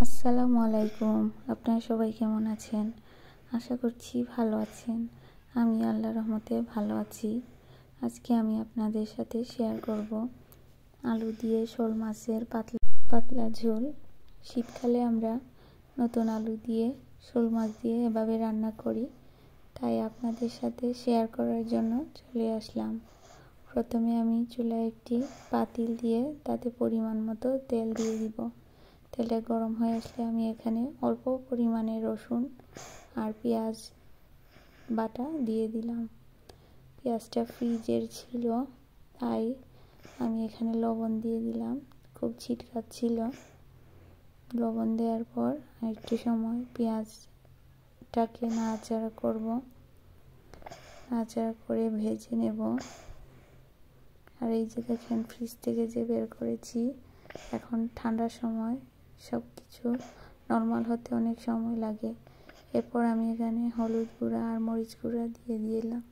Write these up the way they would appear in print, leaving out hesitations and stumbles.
আসসালামু আলাইকুম। আপনারা সবাই কেমন আছেন? আশা করছি ভালো আছেন। আমি আল্লাহর রহমতে ভালো আছি। আজকে আমি আপনাদের সাথে শেয়ার করব আলু দিয়ে শোল মাছের পাতলা ঝোল। শীতকালে আমরা নতুন আলু দিয়ে শোল মাছ দিয়ে এভাবে রান্না করি, তাই আপনাদের সাথে শেয়ার করার জন্য চলে আসলাম। প্রথমে আমি চুলায় একটি পাতিল দিয়ে তাতে পরিমাণ মতো তেল দিয়ে দিব। তেলটা গরম হয়ে আসলে আমি এখানে অল্প পরিমাণে রসুন আর পেঁয়াজ বাটা দিয়ে দিলাম। পেঁয়াজটা ফ্রিজের ছিল, তাই আমি এখানে লবণ দিয়ে দিলাম। খুব ছিটকাচ্ছিল। লবণ দেওয়ার পর একটু সময় পেঁয়াজটাকে নাড়াচাড়া করব, নাড়াচাড়া করে ভেজে নেব। আর এই যে দেখেন, ফ্রিজ থেকে যে বের করেছি, এখন ঠান্ডার সময় সব কিছু নর্মাল হতে অনেক সময় লাগে। এরপর আমি এখানে হলুদ গুঁড়া আর মরিচ গুঁড়া দিয়ে দিলাম।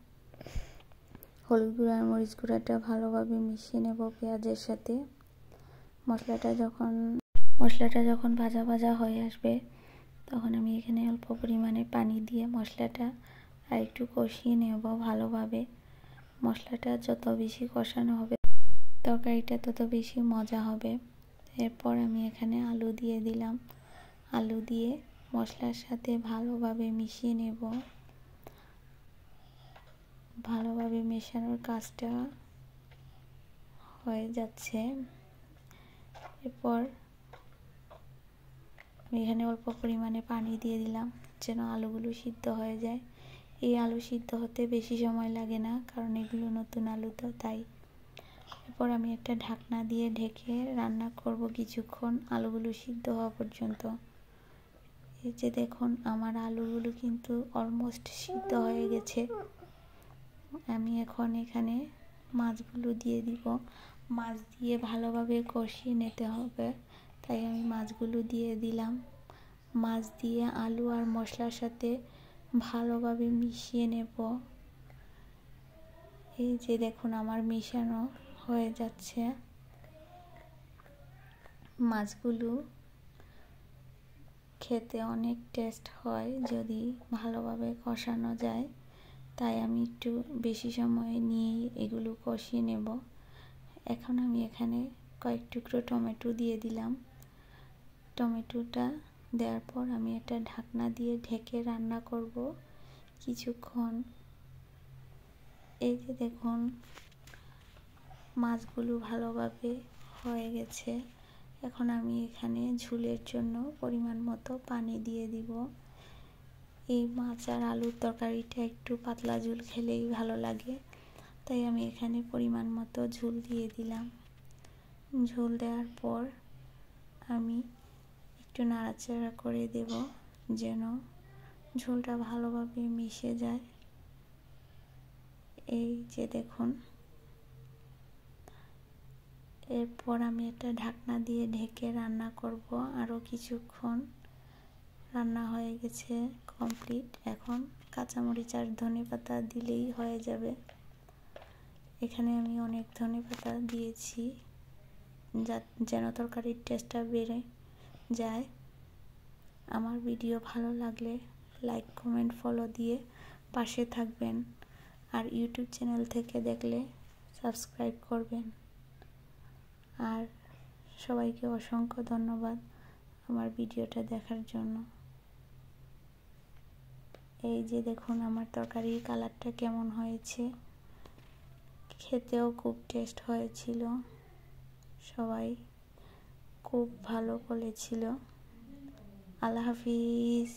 হলুদ গুঁড়া আর মরিচ গুঁড়াটা ভালোভাবে মিশিয়ে নেব পেঁয়াজের সাথে। মশলাটা যখন ভাজা ভাজা হয়ে আসবে, তখন আমি এখানে অল্প পরিমাণে পানি দিয়ে মশলাটা আর একটু কষিয়ে নেব ভালোভাবে। মশলাটা যত বেশি কষানো হবে, তরকারিটা তত বেশি মজা হবে। এরপর আমি এখানে আলু দিয়ে দিলাম। আলু দিয়ে মশলার সাথে ভালোভাবে মিশিয়ে নেব। ভালোভাবে মেশানোর কাজটা হয়ে যাচ্ছে। এরপর আমি এখানে অল্প পরিমাণে পানি দিয়ে দিলাম, যেন আলুগুলো সিদ্ধ হয়ে যায়। এই আলু সিদ্ধ হতে বেশি সময় লাগে না, কারণ এগুলো নতুন আলু তো, তাই। এরপর আমি একটা ঢাকনা দিয়ে ঢেকে রান্না করব কিছুক্ষণ, আলুগুলো সিদ্ধ হওয়া পর্যন্ত। এই যে দেখুন, আমার আলুগুলো কিন্তু অলমোস্ট সিদ্ধ হয়ে গেছে। আমি এখন এখানে মাছগুলো দিয়ে দিব। মাছ দিয়ে ভালোভাবে কষিয়ে নিতে হবে, তাই আমি মাছগুলো দিয়ে দিলাম। মাছ দিয়ে আলু আর মশলার সাথে ভালোভাবে মিশিয়ে নেব। এই যে দেখুন, আমার মিশানো হয়ে যাচ্ছে। মাছগুলো খেতে অনেক টেস্ট হয় যদি ভালোভাবে কষানো যায়, তাই আমি একটু বেশি সময় নিয়ে এগুলো কষিয়ে নেব। এখন আমি এখানে কয়েক টুকরো টমেটো দিয়ে দিলাম। টমেটোটা দেওয়ার পর আমি একটা ঢাকনা দিয়ে ঢেকে রান্না করব কিছুক্ষণ। এই যে দেখুন, মাছগুলো ভালোভাবে হয়ে গেছে। এখন আমি এখানে ঝোলের জন্য পরিমাণ মতো পানি দিয়ে দিব। এই মাছ আর আলুর তরকারিটা একটু পাতলা ঝোল খেলেই ভালো লাগে, তাই আমি এখানে পরিমাণ মতো ঝোল দিয়ে দিলাম। ঝোল দেওয়ার পর আমি একটু নাড়াচাড়া করে দেব, যেন ঝোলটা ভালোভাবে মিশে যায়। এই যে দেখুন, এরপর আমি একটা ঢাকনা দিয়ে ঢেকে রান্না করব আরও কিছুক্ষণ। রান্না হয়ে গেছে, কমপ্লিট। এখন কাঁচামরিচ আর ধনেপাতা দিলেই হয়ে যাবে। এখানে আমি অনেক ধনেপাতা দিয়েছি, যেন তরকারির টেস্টটা বেড়ে যায়। আমার ভিডিও ভালো লাগলে লাইক, কমেন্ট, ফলো দিয়ে পাশে থাকবেন। আর ইউটিউব চ্যানেল থেকে দেখলে সাবস্ক্রাইব করবেন। আর সবাইকে অসংখ্য ধন্যবাদ আমার ভিডিওটা দেখার জন্য। এই যে দেখুন, আমার তরকারির কালারটা কেমন হয়েছে। খেতেও খুব টেস্ট হয়েছিল, সবাই খুব ভালো বলেছিল। আল্লাহ হাফিজ।